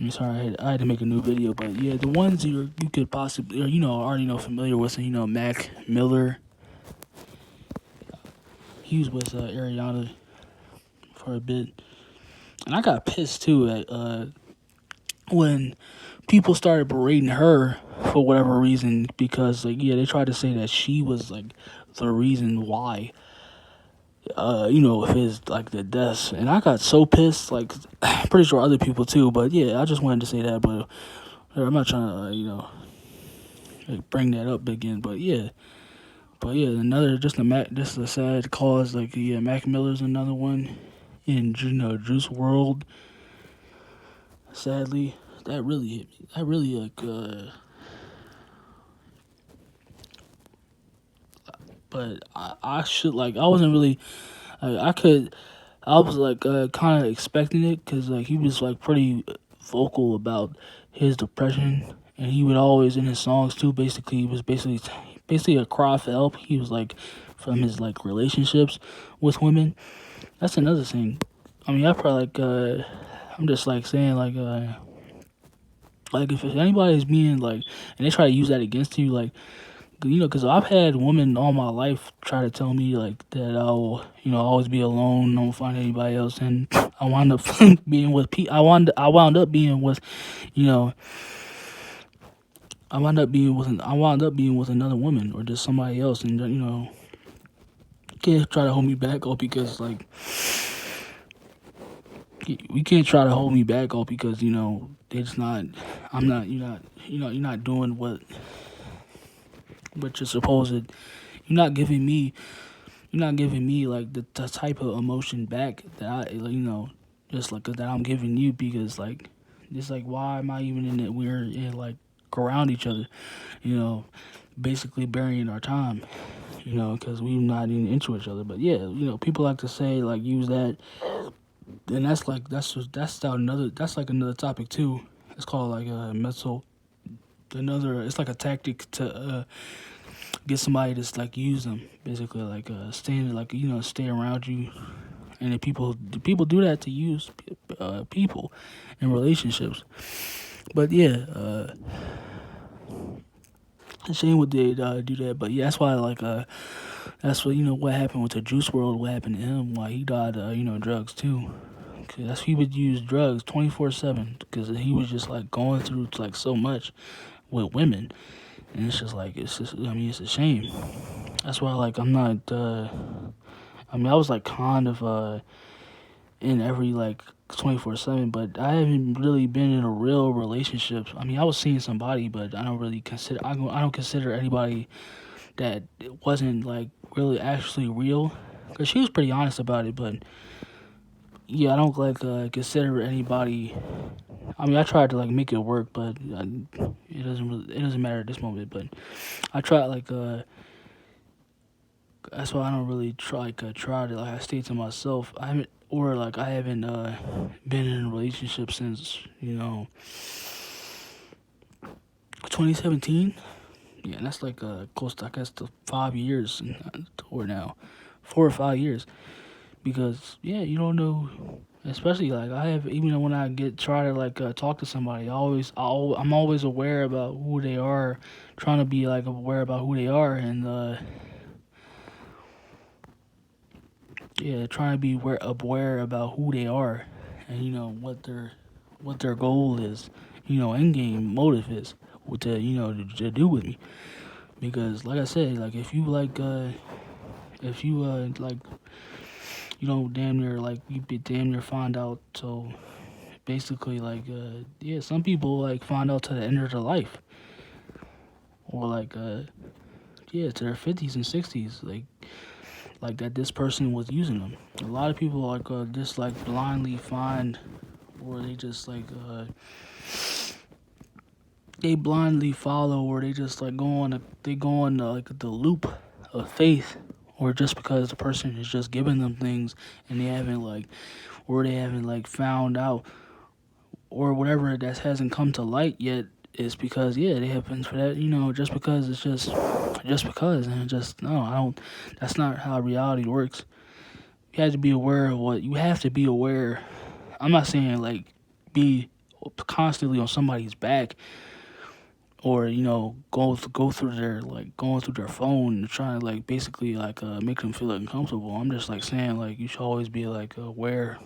I'm sorry, I had to make a new video, but yeah, the ones you could possibly, or, already familiar with, Mac Miller. He was with Ariana for a bit, and I got pissed too at when people started berating her for whatever reason, because they tried to say that she was the reason why his the deaths, and I got so pissed. Pretty sure other people too, but yeah, I just wanted to say that. But I'm not trying to bring that up again. But yeah, another just a sad cause. Mac Miller's another one in Juice World. Sadly, that really hit me. That really but I should I wasn't really I was kind of expecting it, because he was pretty vocal about his depression, and he would always in his songs too. Basically, he was basically a cry for help. He was from his relationships with women. That's another thing. I mean, I probably I'm just saying if anybody's being and they try to use that against you, because I've had women all my life try to tell me that I'll always be alone, don't find anybody else, and I wound up being with I wound up being with I wound up being with another woman, or just somebody else, and you can't try to hold me back all because we can't try to hold me back all because it's not you're not doing what you're supposed to. You're not giving me the type of emotion back that I just that I'm giving you, because why am I even in it? We're around each other, basically burying our time, because we're not even into each other. But yeah, people like to say use that, and that's another topic too. It's called mental. It's a tactic to get somebody to use them, basically stay around you, and people do that to use people in relationships. But yeah, shame what they do that. But yeah, that's why that's what what happened with the Juice World, what happened to him, why he died drugs too. Cause he would use drugs 24/7, because he was just going through so much with women, and it's just it's a shame. That's why I'm not I was kind of in every 24/7, but I haven't really been in a real relationship. I mean, I was seeing somebody, but I don't consider anybody that wasn't really actually real, because she was pretty honest about it. But yeah, I don't consider anybody. I mean, I tried to make it work, but it doesn't matter at this moment. But I try that's why I don't really try to I stay to myself. I haven't been in a relationship since 2017. Yeah, and that's close to, I guess, to 5 years, or now 4 or 5 years, because yeah, you don't know. Especially I have, even when I try to talk to somebody, I'm always aware about who they are, trying to be aware about who they are, and yeah, trying to be aware about who they are, and what their goal is, end game motive is, what to do with me. Because like I said, if you if you damn near you be damn near find out. So basically yeah, some people find out to the end of their life, or yeah, to their 50s and 60s, that this person was using them. A lot of people just blindly find, or they just they blindly follow, or they just go on the loop of faith, or just because the person is just giving them things, and they haven't found out, or whatever that hasn't come to light yet, is because yeah, they have been for that, just because it's just because, and just no, I don't. That's not how reality works. You have to be aware of what you have to be aware. I'm not saying be constantly on somebody's back, or go through their like going through their phone and trying to like basically like make them feel uncomfortable. I'm just like saying like you should always be like aware,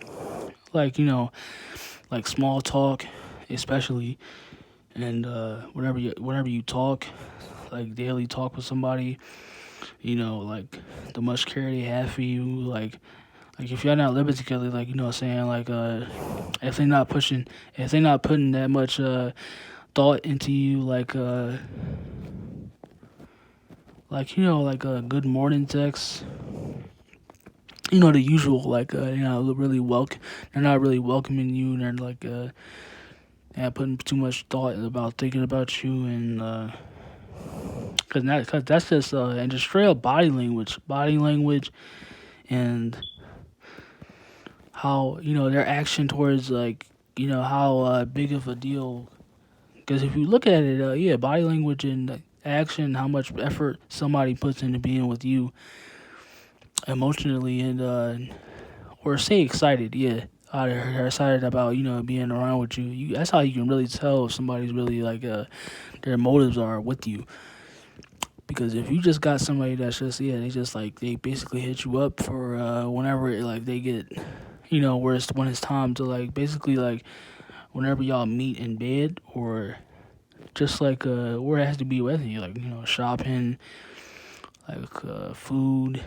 like like small talk, especially, and whenever you talk, like daily talk with somebody, like the much care they have for you, like if y'all not living together, like saying like if they not pushing, if they not putting that much thought into you, like a good morning text, the usual, like really they're not really welcoming you, and they're like yeah, putting too much thought about thinking about you, and cause that's just and just straight up body language, and how their action towards like how big of a deal. Because if you look at it, yeah, body language and action, how much effort somebody puts into being with you emotionally, and or say excited, yeah. They're excited about being around with you. That's how you can really tell if somebody's really like their motives are with you. Because if you just got somebody that's just they just like they basically hit you up for whenever like they get where when it's time to like basically like whenever y'all meet in bed, or just like where it has to be with you, like shopping, like food,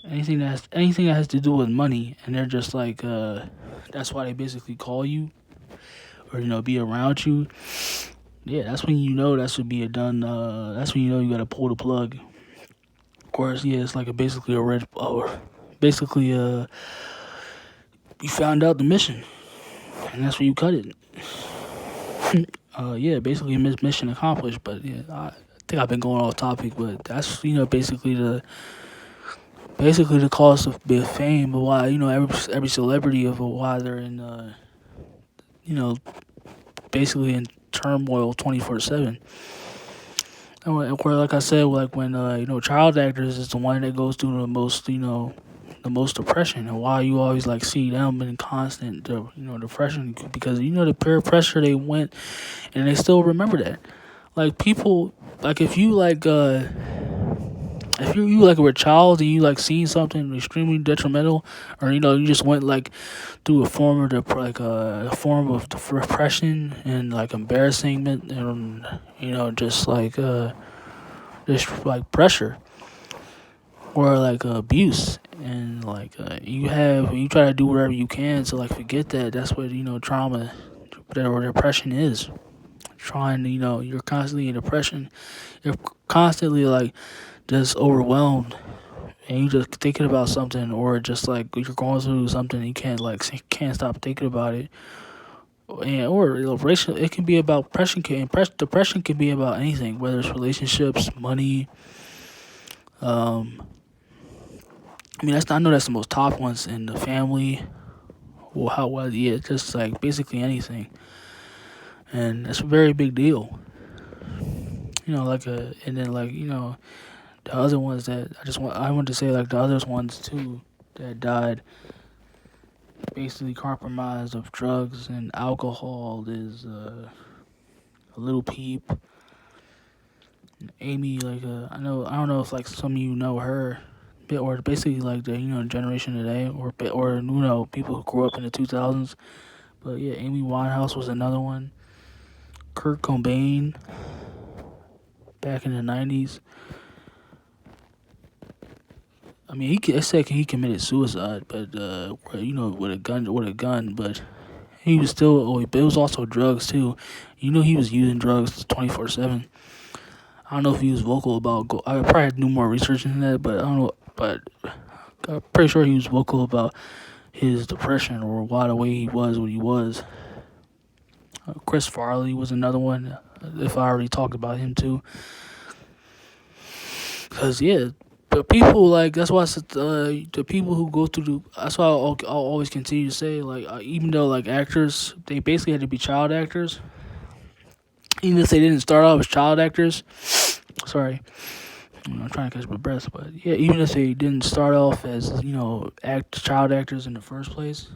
anything that has to do with money, and they're just like that's why they basically call you, or be around you. Yeah, that's when that's would be a done. That's when you gotta pull the plug. Of course, yeah, it's like basically a red, or basically you found out the mission, and that's when you cut it. Yeah, basically mission accomplished. But yeah, I think I've been going off topic, but that's basically the cost of big fame, but why every celebrity of why they're in you know basically in turmoil 24/7. And where, like I said, like when child actors is the one that goes through the most depression, and why you always like see them in constant depression, because the peer pressure they went, and they still remember that. Like people, like if you like were a child and you like seen something extremely detrimental, or you just went like through a form of a form of repression and like embarrassment, and just like pressure, or like abuse, and like you try to do whatever you can to like forget that. That's what trauma or depression is. Trying to you're constantly in depression, you're constantly like just overwhelmed, and you just thinking about something, or just like you're going through something, you can't stop thinking about it. And or racial, it can be about depression can be about anything, whether it's relationships, money. I know that's the most top ones, in the family, or how well, yeah, just like basically anything, and that's a very big deal. And then the other ones that I want to say, like the other ones too that died basically compromised of drugs and alcohol is Little Peep, Amy. I don't know if like some of you know her, or basically like the generation today, or people who grew up in the 2000s. But yeah, Amy Winehouse was another one. Kurt Cobain back in the 90s. I mean, it said he committed suicide, but with a gun, but he was still. Oh, but it was also drugs too. He was using drugs 24/7. I don't know if he was vocal about. I probably had to do more research into that, but I don't know. But I'm pretty sure he was vocal about his depression, or why the way he was what he was. Chris Farley was another one. If I already talked about him too, because yeah. But people that's why I said, the people who go through that's why I'll always continue to say, like even though like actors, they basically had to be child actors, even if they didn't start out as child actors. Sorry, I'm trying to catch my breath, but yeah, even if they didn't start off as child actors in the first place,